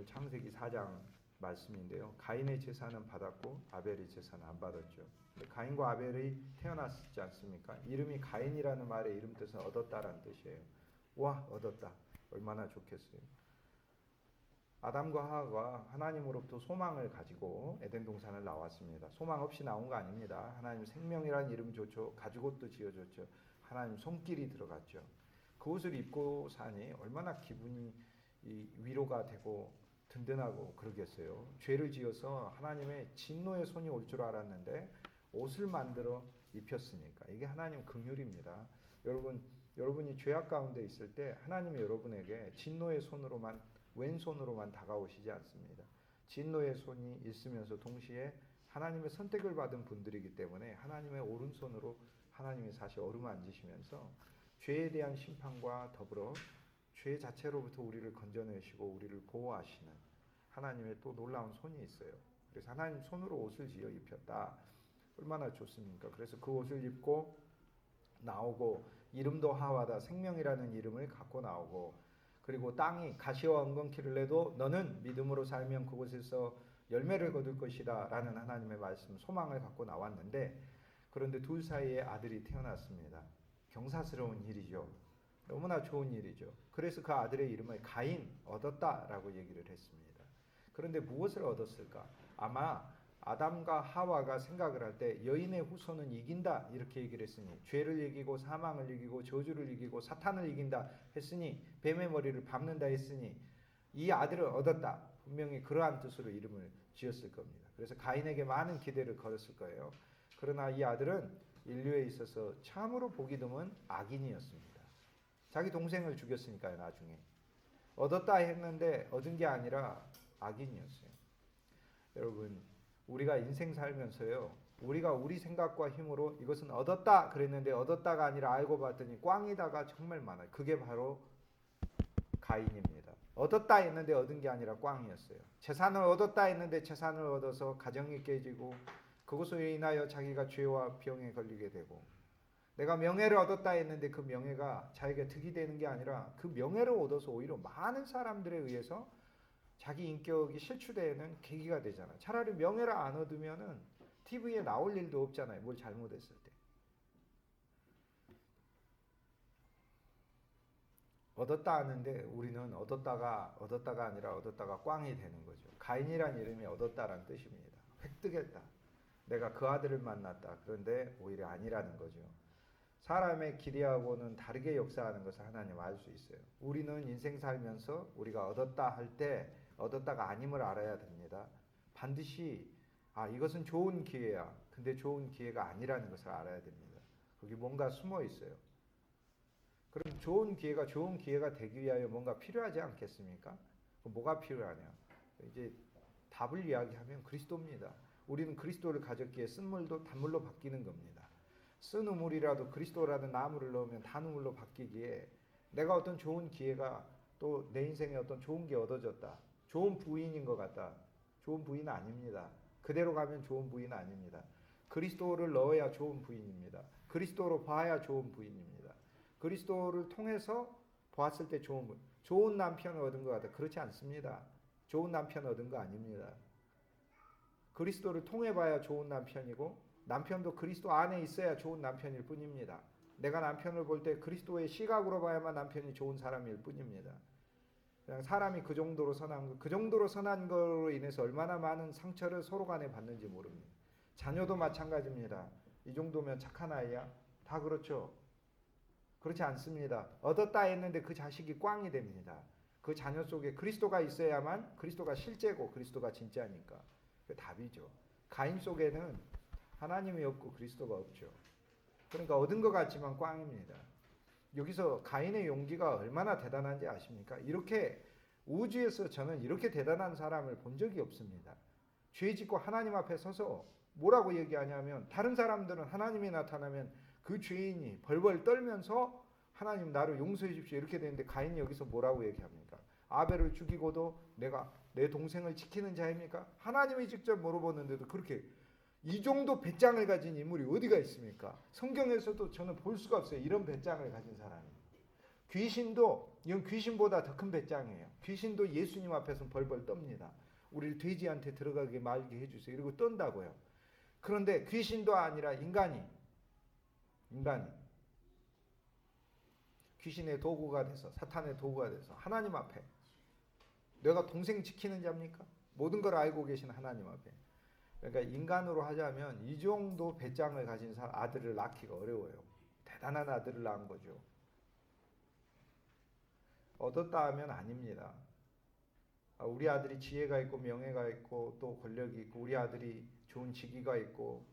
오늘 창세기 4장 말씀인데요. 가인의 제사는 받았고 아벨의 제사는 안 받았죠. 근데 가인과 아벨이 태어났지 않습니까? 이름이 가인이라는 말의 이름 뜻은 얻었다라는 뜻이에요. 와, 얻었다. 얼마나 좋겠어요. 아담과 하와가 하나님으로부터 소망을 가지고 에덴 동산을 나왔습니다. 소망 없이 나온 거 아닙니다. 하나님 생명이라는 이름 줬죠. 가죽옷도 지어줬죠. 하나님 손길이 들어갔죠. 그 옷을 입고 사니 얼마나 기분이 위로가 되고 든든하고 그러겠어요. 죄를 지어서 하나님의 진노의 손이 올 줄 알았는데 옷을 만들어 입혔으니까 이게 하나님 긍휼입니다. 여러분이 죄악 가운데 있을 때 하나님이 여러분에게 진노의 손으로만 왼손으로만 다가오시지 않습니다. 진노의 손이 있으면서 동시에 하나님의 선택을 받은 분들이기 때문에 하나님의 오른손으로 하나님이 사실 어루만지시면서 죄에 대한 심판과 더불어 죄 자체로부터 우리를 건져내시고 우리를 보호하시는 하나님의 또 놀라운 손이 있어요. 그래서 하나님 손으로 옷을 지어 입혔다. 얼마나 좋습니까? 그래서 그 옷을 입고 나오고 이름도 하와다 생명이라는 이름을 갖고 나오고 그리고 땅이 가시와 엉겅퀴를 내도 너는 믿음으로 살면 그곳에서 열매를 거둘 것이다 라는 하나님의 말씀 소망을 갖고 나왔는데 그런데 둘 사이에 아들이 태어났습니다. 경사스러운 일이죠. 너무나 좋은 일이죠. 그래서 그 아들의 이름을 가인 얻었다라고 얘기를 했습니다. 그런데 무엇을 얻었을까? 아마 아담과 하와가 생각을 할 때 여인의 후손은 이긴다 이렇게 얘기를 했으니 죄를 이기고 사망을 이기고 저주를 이기고 사탄을 이긴다 했으니 뱀의 머리를 밟는다 했으니 이 아들을 얻었다. 분명히 그러한 뜻으로 이름을 지었을 겁니다. 그래서 가인에게 많은 기대를 걸었을 거예요. 그러나 이 아들은 인류에 있어서 참으로 보기 드문 악인이었습니다. 자기 동생을 죽였으니까요. 나중에 얻었다 했는데 얻은 게 아니라 악인이었어요. 여러분 우리가 인생 살면서요. 우리가 우리 생각과 힘으로 이것은 얻었다 그랬는데 얻었다가 아니라 알고 봤더니 꽝이다가 정말 많아요. 그게 바로 가인입니다. 얻었다 했는데 얻은 게 아니라 꽝이었어요. 재산을 얻었다 했는데 재산을 얻어서 가정이 깨지고 그것으로 인하여 자기가 죄와 병에 걸리게 되고 내가 명예를 얻었다 했는데 그 명예가 자기가 득이 되는 게 아니라 그 명예를 얻어서 오히려 많은 사람들에 의해서 자기 인격이 실추되는 계기가 되잖아요. 차라리 명예를 안 얻으면은 TV에 나올 일도 없잖아요. 뭘 잘못했을 때. 얻었다 하는데 우리는 얻었다가 아니라 얻었다가 꽝이 되는 거죠. 가인이란 이름이 얻었다라는 뜻입니다. 획득했다. 내가 그 아들을 만났다. 그런데 오히려 아니라는 거죠. 사람의 기대하고는 다르게 역사하는 것을 하나님 알 수 있어요. 우리는 인생 살면서 우리가 얻었다 할 때 얻었다가 아님을 알아야 됩니다. 반드시 이것은 좋은 기회야. 근데 좋은 기회가 아니라는 것을 알아야 됩니다. 거기 뭔가 숨어 있어요. 그럼 좋은 기회가 되기 위하여 뭔가 필요하지 않겠습니까? 뭐가 필요하냐? 이제 답을 이야기하면 그리스도입니다. 우리는 그리스도를 가졌기에 쓴물도 단물로 바뀌는 겁니다. 쓴 우물이라도 그리스도라는 나무를 넣으면 단우물로 바뀌기에 내가 어떤 좋은 기회가 또 내 인생에 어떤 좋은 게 얻어졌다. 좋은 부인인 것 같다. 좋은 부인은 아닙니다. 그대로 가면 좋은 부인은 아닙니다. 그리스도를 넣어야 좋은 부인입니다. 그리스도로 봐야 좋은 부인입니다. 그리스도를 통해서 보았을 때 좋은 남편을 얻은 것 같다. 그렇지 않습니다. 좋은 남편 얻은 거 아닙니다. 그리스도를 통해 봐야 좋은 남편이고 남편도 그리스도 안에 있어야 좋은 남편일 뿐입니다. 내가 남편을 볼 때 그리스도의 시각으로 봐야만 남편이 좋은 사람일 뿐입니다. 그냥 사람이 그 정도로 선한 거로 인해서 얼마나 많은 상처를 서로 간에 받는지 모릅니다. 자녀도 마찬가지입니다. 이 정도면 착한 아이야? 다 그렇죠. 그렇지 않습니다. 얻었다 했는데 그 자식이 꽝이 됩니다. 그 자녀 속에 그리스도가 있어야만 그리스도가 실제고 그리스도가 진짜니까. 그 답이죠. 가인 속에는 하나님이 없고 그리스도가 없죠. 그러니까 얻은 것 같지만 꽝입니다. 여기서 가인의 용기가 얼마나 대단한지 아십니까? 이렇게 우주에서 저는 이렇게 대단한 사람을 본 적이 없습니다. 죄 짓고 하나님 앞에 서서 뭐라고 얘기하냐면 다른 사람들은 하나님이 나타나면 그 죄인이 벌벌 떨면서 하나님 나를 용서해 주십시오 이렇게 되는데 가인이 여기서 뭐라고 얘기합니까? 아벨을 죽이고도 내가 내 동생을 지키는 자입니까? 하나님이 직접 물어보는데도 그렇게 이 정도 배짱을 가진 인물이 어디가 있습니까? 성경에서도 저는 볼 수가 없어요. 이런 배짱을 가진 사람이. 귀신도 이건 귀신보다 더 큰 배짱이에요. 귀신도 예수님 앞에서 벌벌 떱니다. 우리를 돼지한테 들어가게 말게 해주세요. 이러고 떤다고요. 그런데 귀신도 아니라 인간이 귀신의 도구가 돼서, 사탄의 도구가 돼서 하나님 앞에, 내가 동생 지키는 자입니까? 모든 걸 알고 계신 하나님 앞에. 그러니까 인간으로 하자면 이 정도 배짱을 가진 아들을 낳기가 어려워요. 대단한 아들을 낳은 거죠. 얻었다 하면 아닙니다. 우리 아들이 지혜가 있고 명예가 있고 또 권력이 있고, 우리 아들이 좋은 직위가 있고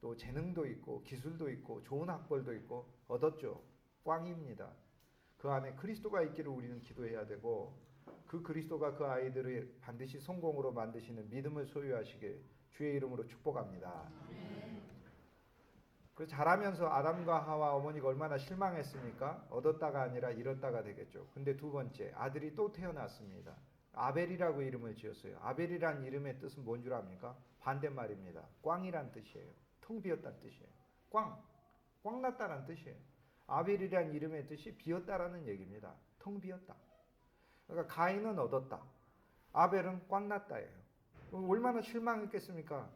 또 재능도 있고 기술도 있고 좋은 학벌도 있고, 얻었죠. 꽝입니다. 그 안에 그리스도가 있기를 우리는 기도해야 되고, 그 그리스도가 그 아이들을 반드시 성공으로 만드시는 믿음을 소유하시길 주의 이름으로 축복합니다. 그 자라면서 아담과 하와 어머니가 얼마나 실망했습니까? 얻었다가 아니라 잃었다가 되겠죠. 근데 두 번째, 아들이 또 태어났습니다. 아벨이라고 이름을 지었어요. 아벨이란 이름의 뜻은 뭔 줄 압니까? 반대말입니다. 꽝이란 뜻이에요. 텅 비었다는 뜻이에요. 꽝 났다는 뜻이에요. 아벨이란 이름의 뜻이 비었다라는 얘기입니다. 텅 비었다. 그러니까 가인은 얻었다, 아벨은 꽝 났다예요. 얼마나 실망했겠습니까?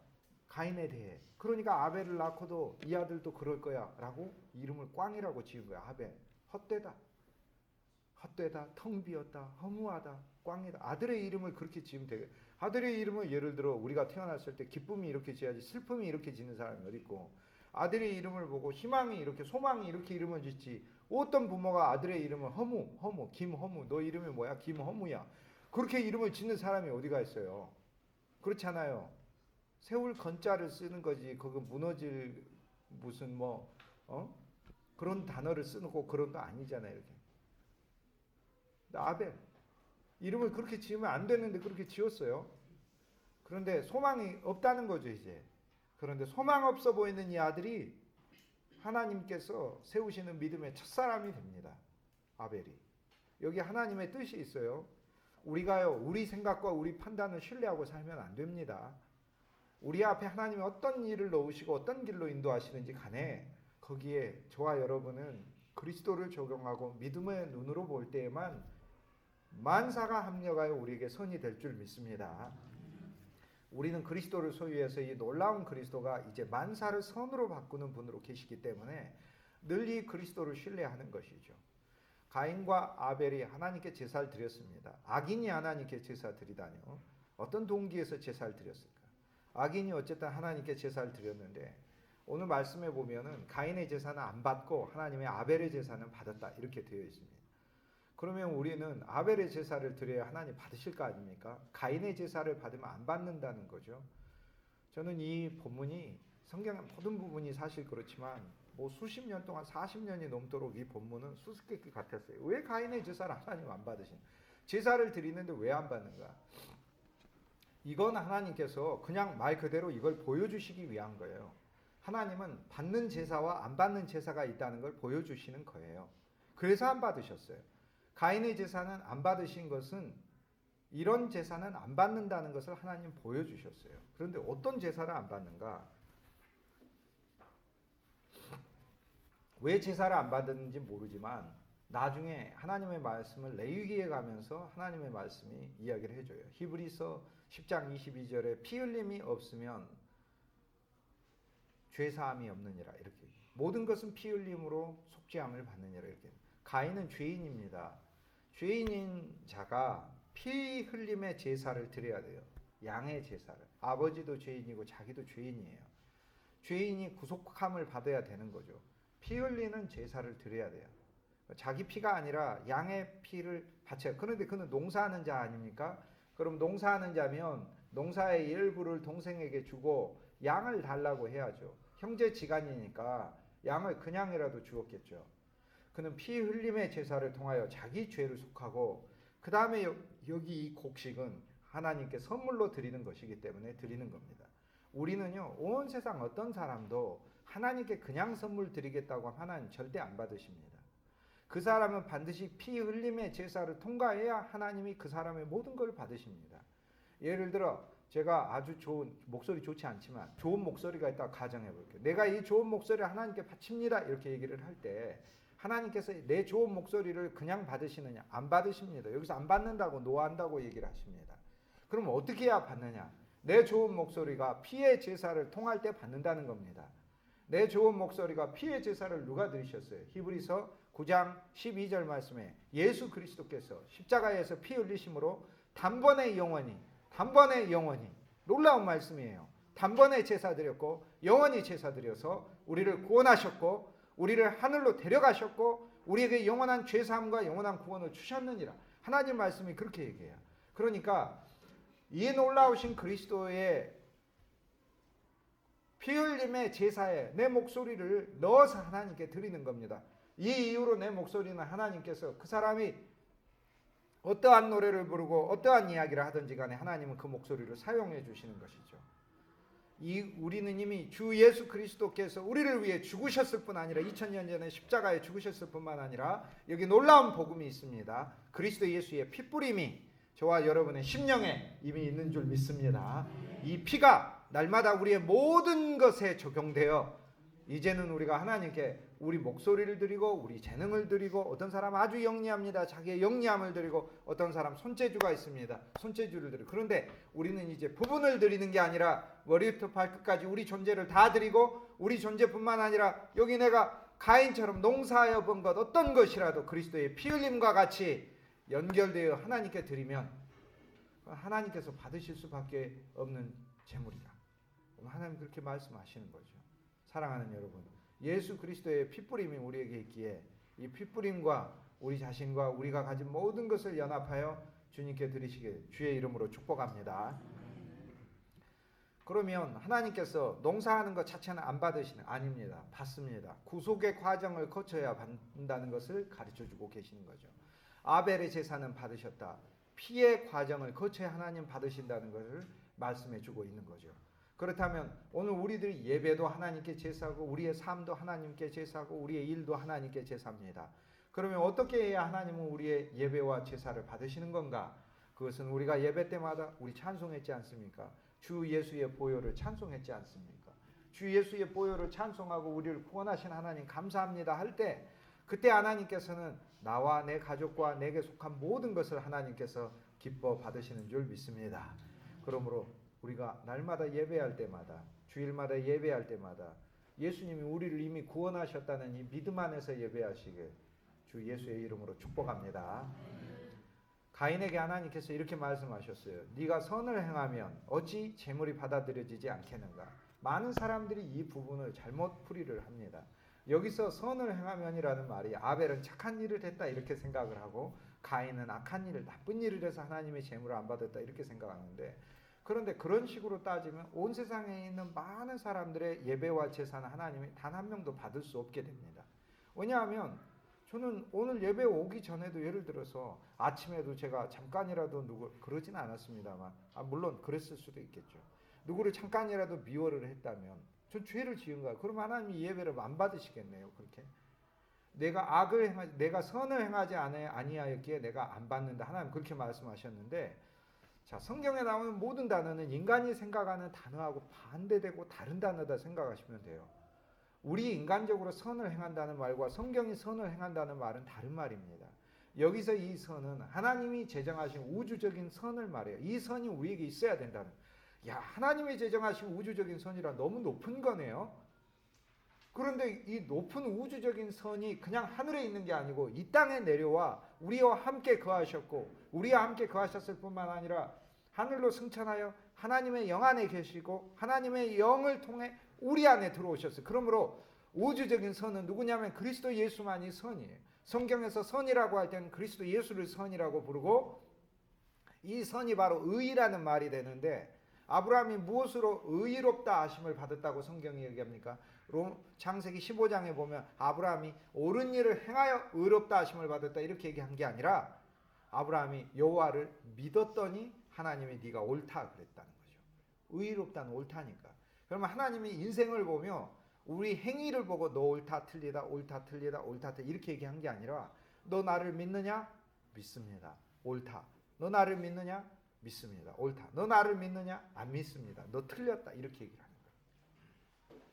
가인에 대해. 그러니까 아벨을 낳고도 이 아들도 그럴 거야 라고 이름을 꽝이라고 지은 거야. 아벨. 헛되다, 텅 비었다, 허무하다, 꽝이다. 아들의 이름을 그렇게 지으면 되겠. 아들의 이름을 예를 들어 우리가 태어났을 때 기쁨이 이렇게 지어야지 슬픔이 이렇게 지는 사람이 어디 있고, 아들의 이름을 보고 희망이 이렇게, 소망이 이렇게 이름을 짓지. 어떤 부모가 아들의 이름을 허무, 김허무, 너 이름이 뭐야? 김허무야. 그렇게 이름을 짓는 사람이 어디가 있어요? 그렇잖아요. 세울 건자를 쓰는 거지. 그거 무너질 무슨 그런 단어를 쓰고 그런 거 아니잖아요. 이렇게. 아벨 이름을 그렇게 지으면 안 되는데 그렇게 지었어요. 그런데 소망이 없다는 거죠 이제. 그런데 소망 없어 보이는 이 아들이 하나님께서 세우시는 믿음의 첫사람이 됩니다. 아벨이. 여기 하나님의 뜻이 있어요. 우리가요, 우리 생각과 우리 판단을 신뢰하고 살면 안 됩니다. 우리 앞에 하나님이 어떤 일을 넣으시고 어떤 길로 인도하시는지 간에 거기에 저와 여러분은 그리스도를 적용하고 믿음의 눈으로 볼 때에만 만사가 합력하여 우리에게 선이 될 줄 믿습니다. 우리는 그리스도를 소유해서 이 놀라운 그리스도가 이제 만사를 선으로 바꾸는 분으로 계시기 때문에 늘 이 그리스도를 신뢰하는 것이죠. 가인과 아벨이 하나님께 제사를 드렸습니다. 악인이 하나님께 제사 드리다니요. 어떤 동기에서 제사를 드렸을까? 악인이 어쨌든 하나님께 제사를 드렸는데, 오늘 말씀에 보면은 가인의 제사는 안 받고 하나님의 아벨의 제사는 받았다 이렇게 되어 있습니다. 그러면 우리는 아벨의 제사를 드려야 하나님 받으실 거 아닙니까? 가인의 제사를 받으면 안 받는다는 거죠. 저는 이 본문이 성경의 모든 부분이 사실 그렇지만 수십 년 동안 40년이 넘도록 이 본문은 수수께끼 같았어요. 왜 가인의 제사를 하나님 안 받으신? 제사를 드리는데 왜 안 받는가? 이건 하나님께서 그냥 말 그대로 이걸 보여주시기 위한 거예요. 하나님은 받는 제사와 안 받는 제사가 있다는 걸 보여주시는 거예요. 그래서 안 받으셨어요. 가인의 제사는 안 받으신 것은 이런 제사는 안 받는다는 것을 하나님 보여주셨어요. 그런데 어떤 제사를 안 받는가? 왜 제사를 안 받았는지 모르지만 나중에 하나님의 말씀을 레위기에 가면서 하나님의 말씀이 이야기를 해줘요. 히브리서 10장 22절에 피 흘림이 없으면 죄사함이 없느니라 이렇게. 모든 것은 피 흘림으로 속죄함을 받느니라 이렇게. 가인은 죄인입니다. 죄인인 자가 피 흘림의 제사를 드려야 돼요. 양의 제사를. 아버지도 죄인이고 자기도 죄인이에요. 죄인이 구속함을 받아야 되는 거죠. 피 흘리는 제사를 드려야 돼요. 자기 피가 아니라 양의 피를 바쳐요. 그런데 그는 농사하는 자 아닙니까? 그럼 농사하는 자면 농사의 일부를 동생에게 주고 양을 달라고 해야죠. 형제지간이니까 양을 그냥이라도 주었겠죠. 그는 피 흘림의 제사를 통하여 자기 죄를 속하고, 그 다음에 여기 이 곡식은 하나님께 선물로 드리는 것이기 때문에 드리는 겁니다. 우리는요, 온 세상 어떤 사람도 하나님께 그냥 선물 드리겠다고 하면 하나님 절대 안 받으십니다. 그 사람은 반드시 피 흘림의 제사를 통과해야 하나님이 그 사람의 모든 걸 받으십니다. 예를 들어 제가 아주 좋은, 목소리 좋지 않지만 좋은 목소리가 있다고 가정해 볼게요. 내가 이 좋은 목소리를 하나님께 바칩니다 이렇게 얘기를 할 때 하나님께서 내 좋은 목소리를 그냥 받으시느냐? 안 받으십니다. 여기서 안 받는다고 노한다고 얘기를 하십니다. 그럼 어떻게 해야 받느냐? 내 좋은 목소리가 피의 제사를 통할 때 받는다는 겁니다. 내 좋은 목소리가 피의 제사를 누가 드리셨어요? 히브리서 9장 12절 말씀에 예수 그리스도께서 십자가에서 피 흘리심으로 단번에 영원히 놀라운 말씀이에요. 단번에 제사 드렸고 영원히 제사 드려서 우리를 구원하셨고 우리를 하늘로 데려가셨고 우리에게 영원한 죄사함과 영원한 구원을 주셨느니라. 하나님 말씀이 그렇게 얘기해요. 그러니까 이 놀라우신 그리스도의 피 흘림의 제사에 내 목소리를 넣어서 하나님께 드리는 겁니다. 이 이유로 내 목소리는 하나님께서 그 사람이 어떠한 노래를 부르고 어떠한 이야기를 하든지 간에 하나님은 그 목소리를 사용해 주시는 것이죠. 우리는 이미 주 예수 그리스도께서 우리를 위해 죽으셨을 뿐 아니라 2000년 전에 십자가에 죽으셨을 뿐만 아니라 여기 놀라운 복음이 있습니다. 그리스도 예수의 핏뿌림이 저와 여러분의 심령에 이미 있는 줄 믿습니다. 이 피가 날마다 우리의 모든 것에 적용되어 이제는 우리가 하나님께 우리 목소리를 드리고 우리 재능을 드리고 어떤 사람 아주 영리합니다. 자기의 영리함을 드리고 어떤 사람 손재주가 있습니다. 손재주를 드리고 그런데 우리는 이제 부분을 드리는 게 아니라 머리부터 발끝까지 우리 존재를 다 드리고 우리 존재뿐만 아니라 여기 내가 가인처럼 농사하여 본 것 어떤 것이라도 그리스도의 피 흘림과 같이 연결되어 하나님께 드리면 하나님께서 받으실 수밖에 없는 재물이다. 하나님 그렇게 말씀하시는 거죠. 사랑하는 여러분, 예수 그리스도의 핏뿌림이 우리에게 있기에 이 핏뿌림과 우리 자신과 우리가 가진 모든 것을 연합하여 주님께 드리시길 주의 이름으로 축복합니다. 그러면 하나님께서 농사하는 것 자체는 안 받으시는 아닙니다. 받습니다. 구속의 과정을 거쳐야 받는다는 것을 가르쳐주고 계시는 거죠. 아벨의 제사는 받으셨다. 피의 과정을 거쳐야 하나님 받으신다는 것을 말씀해주고 있는 거죠. 그렇다면 오늘 우리들이 예배도 하나님께 제사하고 우리의 삶도 하나님께 제사하고 우리의 일도 하나님께 제사입니다. 그러면 어떻게 해야 하나님은 우리의 예배와 제사를 받으시는 건가? 그것은 우리가 예배 때마다 우리 찬송했지 않습니까? 주 예수의 보혈을 찬송했지 않습니까? 주 예수의 보혈을 찬송하고 우리를 구원하신 하나님 감사합니다 할 때 그때 하나님께서는 나와 내 가족과 내게 속한 모든 것을 하나님께서 기뻐 받으시는 줄 믿습니다. 그러므로 우리가 날마다 예배할 때마다 주일마다 예배할 때마다 예수님이 우리를 이미 구원하셨다는 이 믿음 안에서 예배하시길 주 예수의 이름으로 축복합니다. 가인에게 하나님께서 이렇게 말씀하셨어요. 네가 선을 행하면 어찌 제물이 받아들여지지 않겠는가? 많은 사람들이 이 부분을 잘못 풀이를 합니다. 여기서 선을 행하면이라는 말이 아벨은 착한 일을 했다 이렇게 생각을 하고 가인은 악한 일을 나쁜 일을 해서 하나님의 제물을 안 받았다 이렇게 생각하는데 그런데 그런 식으로 따지면 온 세상에 있는 많은 사람들의 예배와 제사는 하나님이 단 한 명도 받을 수 없게 됩니다. 왜냐하면 저는 오늘 예배 오기 전에도 예를 들어서 아침에도 제가 잠깐이라도 그러진 않았습니다만 물론 그랬을 수도 있겠죠. 누구를 잠깐이라도 미워를 했다면 전 죄를 지은 거야. 그럼 하나님이 예배를 안 받으시겠네요. 그렇게 내가 선을 행하지 아니하였기에 내가 안 받는다. 하나님 그렇게 말씀하셨는데 자, 성경에 나오는 모든 단어는 인간이 생각하는 단어하고 반대되고 다른 단어다 생각하시면 돼요. 우리 인간적으로 선을 행한다는 말과 성경이 선을 행한다는 말은 다른 말입니다. 여기서 이 선은 하나님이 제정하신 우주적인 선을 말해요. 이 선이 우리에게 있어야 된다는. 야, 하나님이 제정하신 우주적인 선이라 너무 높은 거네요. 그런데 이 높은 우주적인 선이 그냥 하늘에 있는 게 아니고 이 땅에 내려와 우리와 함께 거하셨고 우리와 함께 거하셨을 뿐만 아니라 하늘로 승천하여 하나님의 영 안에 계시고 하나님의 영을 통해 우리 안에 들어오셨어요. 그러므로 우주적인 선은 누구냐면 그리스도 예수만이 선이에요. 성경에서 선이라고 할 때는 그리스도 예수를 선이라고 부르고 이 선이 바로 의라는 말이 되는데 아브라함이 무엇으로 의롭다 하심을 받았다고 성경이 얘기합니까? 창세기 15장에 보면 아브라함이 옳은 일을 행하여 의롭다 하심을 받았다 이렇게 얘기한 게 아니라 아브라함이 여호와를 믿었더니 하나님이 네가 옳다 그랬다는 거죠. 의롭다는 옳다니까. 그러면 하나님이 인생을 보며 우리 행위를 보고 너 옳다 틀리다 옳다 틀리다 옳다 틀리다 이렇게 얘기한 게 아니라 너 나를 믿느냐? 믿습니다. 옳다. 너 나를 믿느냐? 믿습니다. 옳다. 너 나를 믿느냐? 안 믿습니다. 너 틀렸다. 이렇게 얘기를 하는 거예요.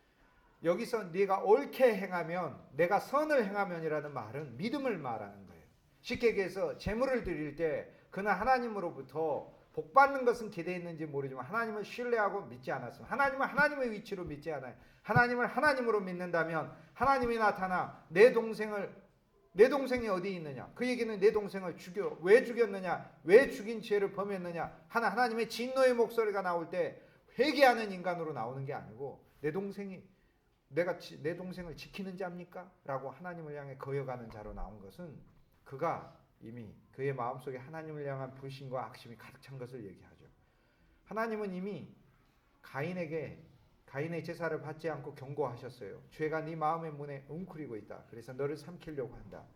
여기서 네가 옳게 행하면, 내가 선을 행하면이라는 말은 믿음을 말하는 거예요. 쉽게 얘기해서 제물을 드릴 때 그는 하나님으로부터 복 받는 것은 기대했는지 모르지만 하나님을 신뢰하고 믿지 않았습니다. 하나님은 하나님의 위치로 믿지 않아요. 하나님을 하나님으로 믿는다면 하나님이 나타나 내 동생이 어디 있느냐? 그 얘기는 내 동생을 죽여. 왜 죽였느냐? 왜 죽인 죄를 범했느냐? 하나님의 진노의 목소리가 나올 때 회개하는 인간으로 나오는 게 아니고, 내가 내 동생을 지키는 자입니까? 라고 하나님을 향해 거여가는 자로 나온 것은 그가 이미 그의 마음속에 하나님을 향한 불신과 악심이 가득 찬 것을 얘기하죠. 하나님은 이미 가인의 제사를 받지 않고 경고하셨어요. 죄가 네 마음의 문에 웅크리고 있다. 그래서 너를 삼키려고 한다.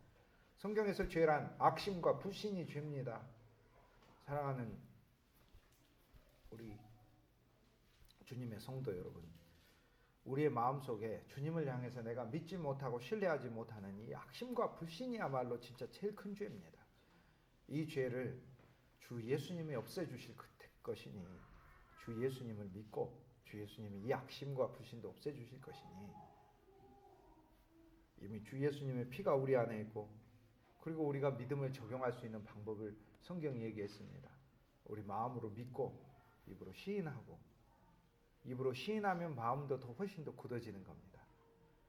성경에서 죄란 악심과 불신이 죄입니다. 사랑하는 우리 주님의 성도 여러분, 우리의 마음속에 주님을 향해서 내가 믿지 못하고 신뢰하지 못하는 이 악심과 불신이야말로 진짜 제일 큰 죄입니다. 이 죄를 주 예수님이 없애주실 것이니, 주 예수님을 믿고 주 예수님이 이 악심과 불신도 없애주실 것이니, 이미 주 예수님의 피가 우리 안에 있고, 그리고 우리가 믿음을 적용할 수 있는 방법을 성경이 얘기했습니다. 우리 마음으로 믿고 입으로 시인하고, 입으로 시인하면 마음도 훨씬 더 굳어지는 겁니다.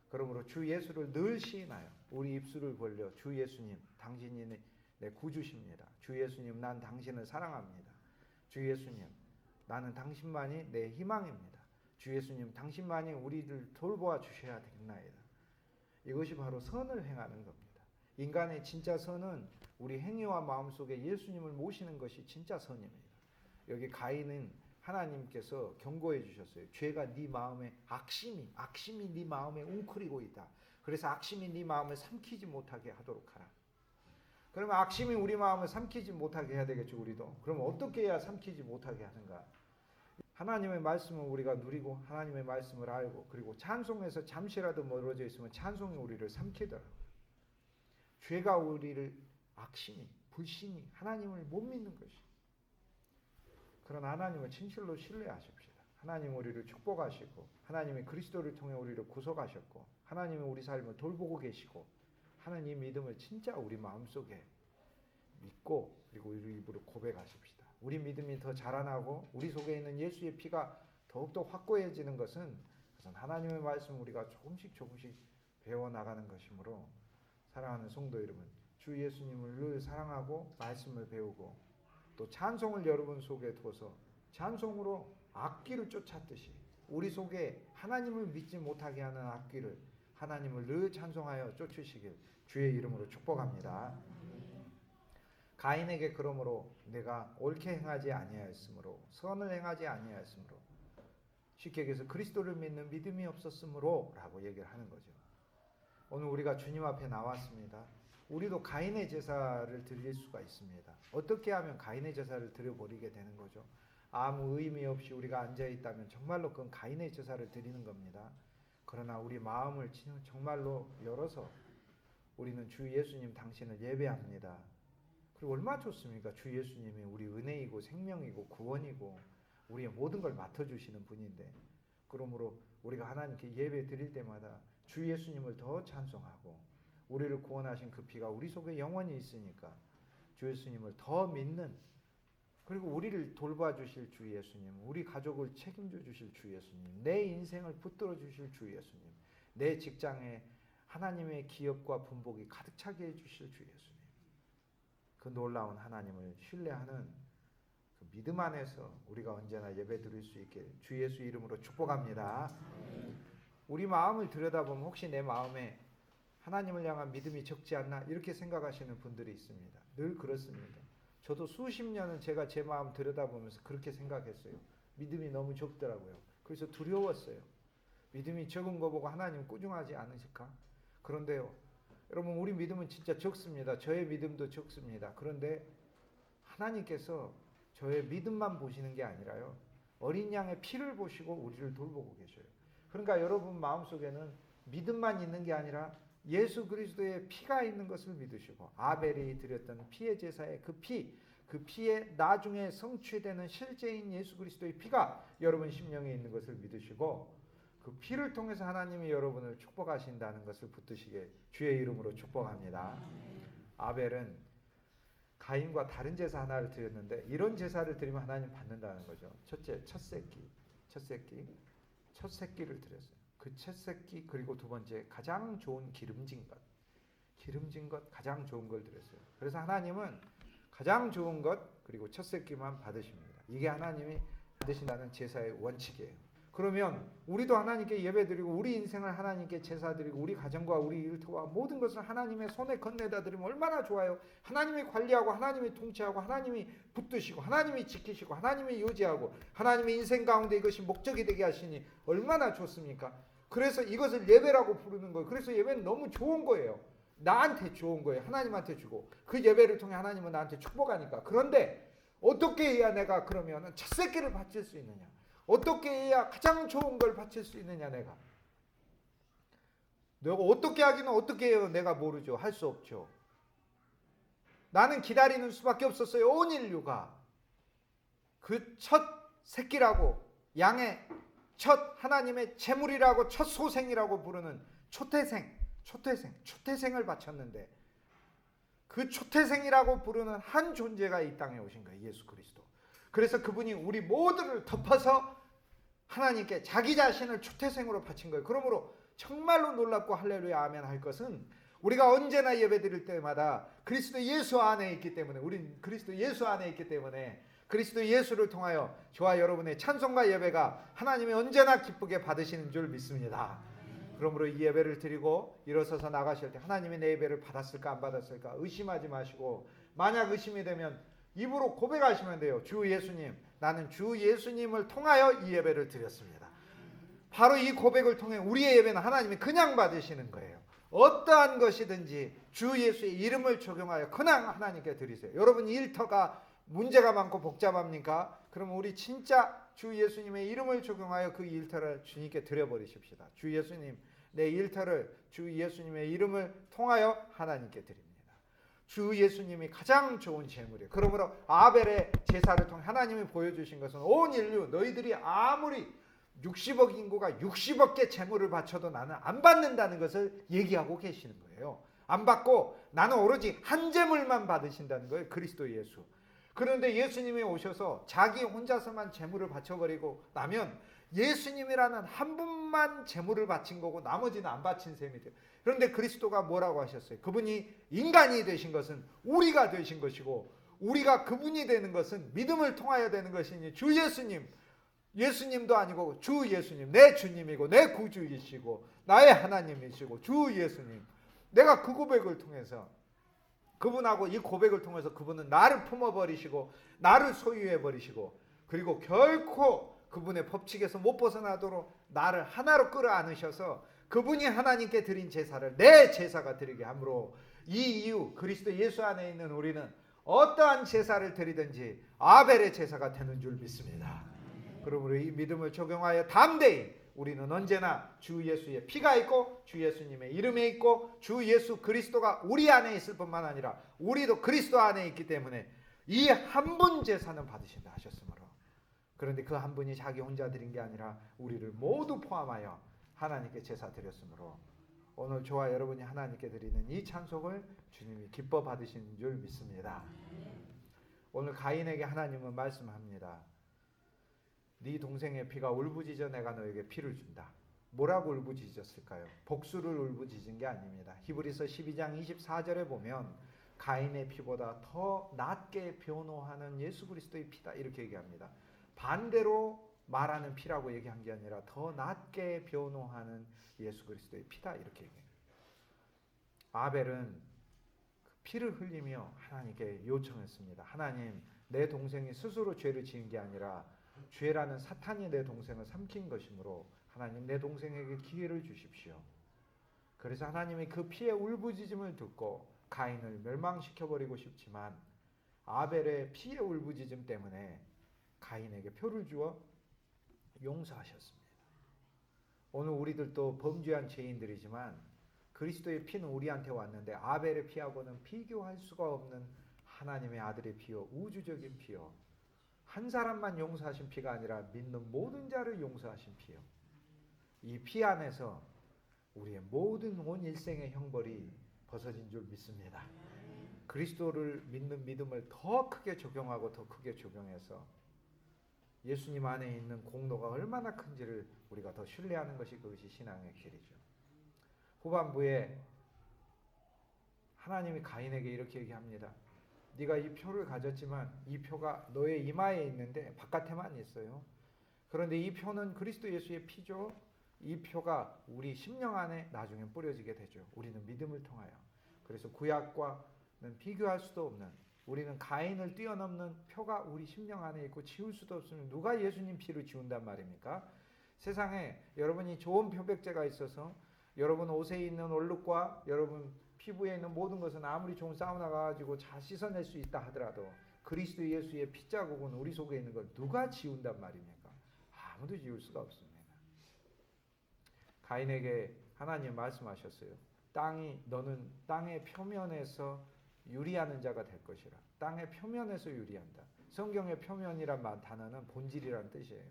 그러므로 주 예수를 늘 시인하여 우리 입술을 벌려 주 예수님, 당신이 내 구주십니다. 주 예수님, 난 당신을 사랑합니다. 주 예수님, 나는 당신만이 내 희망입니다. 주 예수님, 당신만이 우리를 돌보아 주셔야 되겠나이다. 이것이 바로 선을 행하는 겁니다. 인간의 진짜 선은 우리 행위와 마음속에 예수님을 모시는 것이 진짜 선입니다. 여기 가인은 하나님께서 경고해 주셨어요. 죄가 네 마음에 악심이 네 마음에 웅크리고 있다. 그래서 악심이 네 마음을 삼키지 못하게 하도록 하라. 그러면 악심이 우리 마음을 삼키지 못하게 해야 되겠죠, 우리도. 그럼 어떻게 해야 삼키지 못하게 하는가? 하나님의 말씀을 우리가 누리고 하나님의 말씀을 알고, 그리고 찬송에서 잠시라도 멀어져 있으면 찬송이 우리를 삼키더라고요. 죄가 우리를 악심이, 불신이, 하나님을 못 믿는 것이. 그러나 하나님을 진실로 신뢰하십시다. 하나님 우리를 축복하시고, 하나님이 그리스도를 통해 우리를 구속하셨고, 하나님이 우리 삶을 돌보고 계시고 하는 이 믿음을 진짜 우리 마음속에 믿고, 그리고 우리 입으로 고백하십시다. 우리 믿음이 더 자라나고 우리 속에 있는 예수의 피가 더욱더 확고해지는 것은 하나님의 말씀 우리가 조금씩 배워나가는 것이므로, 사랑하는 성도 여러분, 주 예수님을 늘 사랑하고 말씀을 배우고, 또 찬송을 여러분 속에 둬서 찬송으로 악귀를 쫓았듯이 우리 속에 하나님을 믿지 못하게 하는 악귀를 하나님을 늘 찬송하여 쫓으시길 주의 이름으로 축복합니다. 가인에게 그러므로 내가 옳게 행하지 아니하였으므로, 선을 행하지 아니하였으므로, 쉽게 얘기해서 그리스도를 믿는 믿음이 없었으므로 라고 얘기를 하는 거죠. 오늘 우리가 주님 앞에 나왔습니다. 우리도 가인의 제사를 드릴 수가 있습니다. 어떻게 하면 가인의 제사를 드려버리게 되는 거죠? 아무 의미 없이 우리가 앉아있다면 정말로 그건 가인의 제사를 드리는 겁니다. 그러나 우리 마음을 정말로 열어서 우리는 주 예수님 당신을 예배합니다. 그리고 얼마나 좋습니까? 주 예수님이 우리 은혜이고 생명이고 구원이고 우리의 모든 걸 맡아주시는 분인데, 그러므로 우리가 하나님께 예배 드릴 때마다 주 예수님을 더 찬송하고, 우리를 구원하신 그 피가 우리 속에 영원히 있으니까 주 예수님을 더 믿는, 그리고 우리를 돌봐 주실 주 예수님, 우리 가족을 책임져 주실 주 예수님, 내 인생을 붙들어 주실 주 예수님, 내 직장에 하나님의 기업과 분복이 가득 차게 해 주실 주 예수님, 그 놀라운 하나님을 신뢰하는 그 믿음 안에서 우리가 언제나 예배 드릴 수 있게 주 예수 이름으로 축복합니다. 우리 마음을 들여다보면 혹시 내 마음에 하나님을 향한 믿음이 적지 않나 이렇게 생각하시는 분들이 있습니다. 늘 그렇습니다. 저도 수십 년은 제가 제 마음 들여다보면서 그렇게 생각했어요. 믿음이 너무 적더라고요. 그래서 두려웠어요. 믿음이 적은 거 보고 하나님 꾸중하지 않으실까? 그런데요, 여러분, 우리 믿음은 진짜 적습니다. 저의 믿음도 적습니다. 그런데 하나님께서 저의 믿음만 보시는 게 아니라요, 어린 양의 피를 보시고 우리를 돌보고 계셔요. 그러니까 여러분 마음속에는 믿음만 있는 게 아니라 예수 그리스도의 피가 있는 것을 믿으시고, 아벨이 드렸던 피의 제사의 그 피에 나중에 성취되는 실제인 예수 그리스도의 피가 여러분 심령에 있는 것을 믿으시고, 그 피를 통해서 하나님이 여러분을 축복하신다는 것을 붙드시게 주의 이름으로 축복합니다. 아벨은 가인과 다른 제사 하나를 드렸는데 이런 제사를 드리면 하나님 받는다는 거죠. 첫째, 첫 새끼를 드렸어요. 그 첫 새끼, 그리고 두 번째 가장 좋은 기름진 것 가장 좋은 걸 드렸어요. 그래서 하나님은 가장 좋은 것 그리고 첫 새끼만 받으십니다. 이게 하나님이 받으신다는 제사의 원칙이에요. 그러면 우리도 하나님께 예배드리고 우리 인생을 하나님께 제사드리고 우리 가정과 우리 일터와 모든 것을 하나님의 손에 건네다 드리면 얼마나 좋아요. 하나님이 관리하고 하나님이 통치하고 하나님이 붙드시고 하나님이 지키시고 하나님이 유지하고 하나님의 인생 가운데 이것이 목적이 되게 하시니 얼마나 좋습니까? 그래서 이것을 예배라고 부르는 거예요. 그래서 예배는 너무 좋은 거예요. 나한테 좋은 거예요. 하나님한테 주고 그 예배를 통해 하나님은 나한테 축복하니까. 그런데 어떻게 해야 내가 그러면 첫 새끼를 바칠 수 있느냐? 어떻게 해야 가장 좋은 걸 바칠 수 있느냐? 내가 어떻게 하기는 어떻게 해요? 내가 모르죠. 할 수 없죠. 나는 기다리는 수밖에 없었어요. 온 인류가 그 첫 새끼라고 양의 첫 하나님의 제물이라고 첫 소생이라고 부르는 초태생을 바쳤는데 그 초태생이라고 부르는 한 존재가 이 땅에 오신 거예요. 예수 그리스도. 그래서 그분이 우리 모두를 덮어서 하나님께 자기 자신을 초태생으로 바친 거예요. 그러므로 정말로 놀랍고 할렐루야 아멘 할 것은 우리가 언제나 예배드릴 때마다 그리스도 예수 안에 있기 때문에 우린 그리스도 예수 안에 있기 때문에 그리스도 예수를 통하여 저와 여러분의 찬송과 예배가 하나님이 언제나 기쁘게 받으시는 줄 믿습니다. 그러므로 이 예배를 드리고 일어서서 나가실 때 하나님이 내 예배를 받았을까 안 받았을까 의심하지 마시고 만약 의심이 되면 입으로 고백하시면 돼요. 주 예수님, 나는 주 예수님을 통하여 이 예배를 드렸습니다. 바로 이 고백을 통해 우리의 예배는 하나님이 그냥 받으시는 거예요. 어떠한 것이든지 주 예수의 이름을 적용하여 그냥 하나님께 드리세요. 여러분 일터가 문제가 많고 복잡합니까? 그럼 우리 진짜 주 예수님의 이름을 적용하여 그 일터를 주님께 드려버리십시다. 주 예수님, 내 일터를 주 예수님의 이름을 통하여 하나님께 드립니다. 주 예수님이 가장 좋은 제물이에요. 그러므로 아벨의 제사를 통해 하나님이 보여주신 것은 온 인류 너희들이 아무리 60억 인구가 60억 개 제물을 바쳐도 나는 안 받는다는 것을 얘기하고 계시는 거예요. 안 받고 나는 오로지 한 제물만 받으신다는 거예요. 그리스도 예수. 그런데 예수님이 오셔서 자기 혼자서만 제물을 바쳐버리고 나면 예수님이라는 한 분만 제물을 바친 거고 나머지는 안 바친 셈이 돼요. 그런데 그리스도가 뭐라고 하셨어요? 그분이 인간이 되신 것은 우리가 되신 것이고 우리가 그분이 되는 것은 믿음을 통하여 되는 것이니 주 예수님, 예수님도 아니고 주 예수님, 내 주님이고 내 구주이시고 나의 하나님이시고 주 예수님. 내가 그 고백을 통해서 그분하고 이 고백을 통해서 그분은 나를 품어버리시고 나를 소유해버리시고 그리고 결코 그분의 법칙에서 못 벗어나도록 나를 하나로 끌어안으셔서 그분이 하나님께 드린 제사를 내 제사가 드리게 함으로 이 이유 그리스도 예수 안에 있는 우리는 어떠한 제사를 드리든지 아벨의 제사가 되는 줄 믿습니다. 그러므로 이 믿음을 적용하여 담대히 우리는 언제나 주 예수의 피가 있고 주 예수님의 이름에 있고 주 예수 그리스도가 우리 안에 있을 뿐만 아니라 우리도 그리스도 안에 있기 때문에 이 한 분 제사는 받으신다 하셨으므로 그런데 그 한 분이 자기 혼자 드린 게 아니라 우리를 모두 포함하여 하나님께 제사 드렸으므로 오늘 저와 여러분이 하나님께 드리는 이 찬송을 주님이 기뻐 받으시는 줄 믿습니다. 오늘 가인에게 하나님은 말씀합니다. 네 동생의 피가 울부짖어 내가 너에게 피를 준다. 뭐라고 울부짖었을까요? 복수를 울부짖은 게 아닙니다. 히브리서 12장 24절에 보면 가인의 피보다 더 낫게 변호하는 예수 그리스도의 피다 이렇게 얘기합니다. 반대로 말하는 피라고 얘기한 게 아니라 더 낫게 변호하는 예수 그리스도의 피다 이렇게 얘기해요. 아벨은 피를 흘리며 하나님께 요청했습니다. 하나님, 내 동생이 스스로 죄를 지은 게 아니라 죄라는 사탄이 내 동생을 삼킨 것이므로 하나님 내 동생에게 기회를 주십시오. 그래서 하나님이 그 피의 울부짖음을 듣고 가인을 멸망시켜버리고 싶지만 아벨의 피의 울부짖음 때문에 가인에게 표를 주어 용서하셨습니다. 오늘 우리들도 범죄한 죄인들이지만 그리스도의 피는 우리한테 왔는데 아벨의 피하고는 비교할 수가 없는 하나님의 아들의 피요 우주적인 피요 한 사람만 용서하신 피가 아니라 믿는 모든 자를 용서하신 피요 이 피 안에서 우리의 모든 온 일생의 형벌이 벗어진 줄 믿습니다. 그리스도를 믿는 믿음을 더 크게 적용하고 더 크게 적용해서 예수님 안에 있는 공로가 얼마나 큰지를 우리가 더 신뢰하는 것이 그것이 신앙의 길이죠. 후반부에 하나님이 가인에게 이렇게 얘기합니다. 네가 이 표를 가졌지만 이 표가 너의 이마에 있는데 바깥에만 있어요. 그런데 이 표는 그리스도 예수의 피죠. 이 표가 우리 심령 안에 나중에 뿌려지게 되죠. 우리는 믿음을 통하여. 그래서 구약과는 비교할 수도 없는, 우리는 가인을 뛰어넘는 표가 우리 심령 안에 있고 지울 수도 없으면 누가 예수님 피를 지운단 말입니까? 세상에 여러분이 좋은 표백제가 있어서 여러분 옷에 있는 얼룩과 여러분 피부에 있는 모든 것은 아무리 좋은 사우나 가가지고 잘 씻어낼 수 있다 하더라도 그리스도 예수의 피자국은 우리 속에 있는 걸 누가 지운단 말입니까? 아무도 지울 수가 없습니다. 가인에게 하나님 말씀하셨어요. 너는 땅의 표면에서 유리하는 자가 될 것이라. 땅의 표면에서 유리한다. 성경의 표면이란 단어는 본질이란 뜻이에요.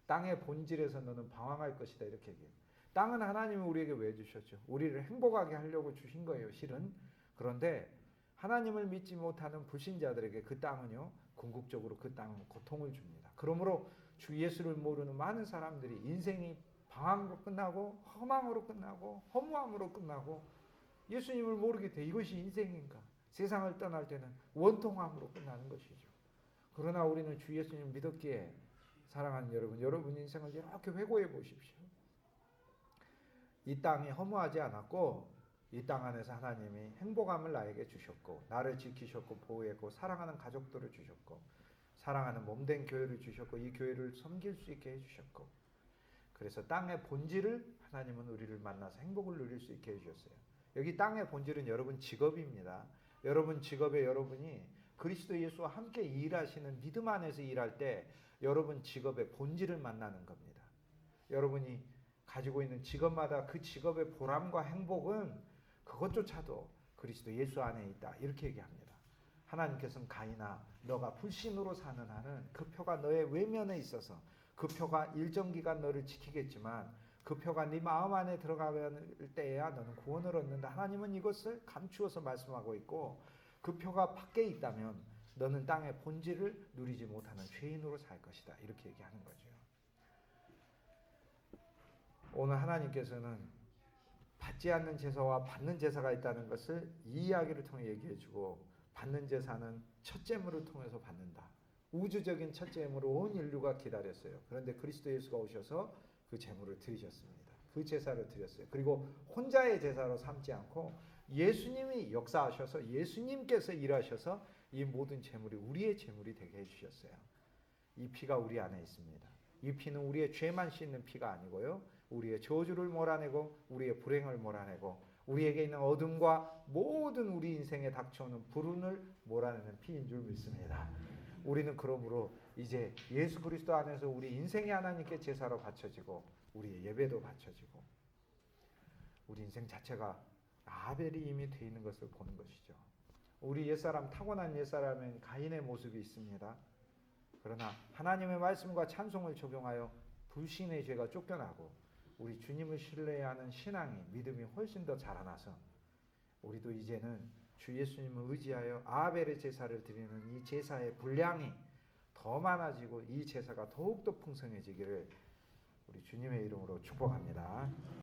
땅의 본질에서 너는 방황할 것이다 이렇게 얘기해요. 땅은 하나님이 우리에게 왜 주셨죠? 우리를 행복하게 하려고 주신 거예요, 실은. 그런데 하나님을 믿지 못하는 불신자들에게 그 땅은요, 궁극적으로 그 땅은 고통을 줍니다. 그러므로 주 예수를 모르는 많은 사람들이 인생이 방황으로 끝나고 허망으로 끝나고 허무함으로 끝나고 예수님을 모르게 돼. 이것이 인생인가? 세상을 떠날 때는 원통함으로 끝나는 것이죠. 그러나 우리는 주 예수님 믿었기에 사랑하는 여러분 인생을 이렇게 회고해 보십시오. 이 땅이 허무하지 않았고 이 땅 안에서 하나님이 행복함을 나에게 주셨고 나를 지키셨고 보호했고 사랑하는 가족들을 주셨고 사랑하는 몸된 교회를 주셨고 이 교회를 섬길 수 있게 해주셨고 그래서 땅의 본질을 하나님은 우리를 만나서 행복을 누릴 수 있게 해주셨어요. 여기 땅의 본질은 여러분 직업입니다. 여러분 직업에 여러분이 그리스도 예수와 함께 일하시는 믿음 안에서 일할 때 여러분 직업의 본질을 만나는 겁니다. 여러분이 가지고 있는 직업마다 그 직업의 보람과 행복은 그것조차도 그리스도 예수 안에 있다 이렇게 얘기합니다. 하나님께서는 가인아 너가 불신으로 사는 한은 그 표가 너의 외면에 있어서 그 표가 일정 기간 너를 지키겠지만 그 표가 네 마음 안에 들어갈 때에야 너는 구원을 얻는다. 하나님은 이것을 감추어서 말씀하고 있고 그 표가 밖에 있다면 너는 땅의 본질을 누리지 못하는 죄인으로 살 것이다. 이렇게 얘기하는 거죠. 오늘 하나님께서는 받지 않는 제사와 받는 제사가 있다는 것을 이 이야기를 통해 얘기해 주고 받는 제사는 첫 제물을 통해서 받는다. 우주적인 첫 제물을 온 인류가 기다렸어요. 그런데 그리스도 예수가 오셔서 그 제물을 드리셨습니다. 그 제사를 드렸어요. 그리고 혼자의 제사로 삼지 않고 예수님이 역사하셔서 예수님께서 일하셔서 이 모든 제물이 우리의 제물이 되게 해주셨어요. 이 피가 우리 안에 있습니다. 이 피는 우리의 죄만 씻는 피가 아니고요. 우리의 저주를 몰아내고 우리의 불행을 몰아내고 우리에게 있는 어둠과 모든 우리 인생에 닥쳐오는 불운을 몰아내는 피인 줄 믿습니다. 우리는 그러므로 이제 예수 그리스도 안에서 우리 인생이 하나님께 제사로 바쳐지고 우리의 예배도 바쳐지고 우리 인생 자체가 아벨이 이미 되어 있는 것을 보는 것이죠. 우리 옛사람 타고난 옛사람은 가인의 모습이 있습니다. 그러나 하나님의 말씀과 찬송을 적용하여 불신의 죄가 쫓겨나고 우리 주님을 신뢰하는 신앙이 믿음이 훨씬 더 자라나서 우리도 이제는 주 예수님을 의지하여 아벨의 제사를 드리는 이 제사의 분량이 더 많아지고 이 제사가 더욱더 풍성해지기를 우리 주님의 이름으로 축복합니다.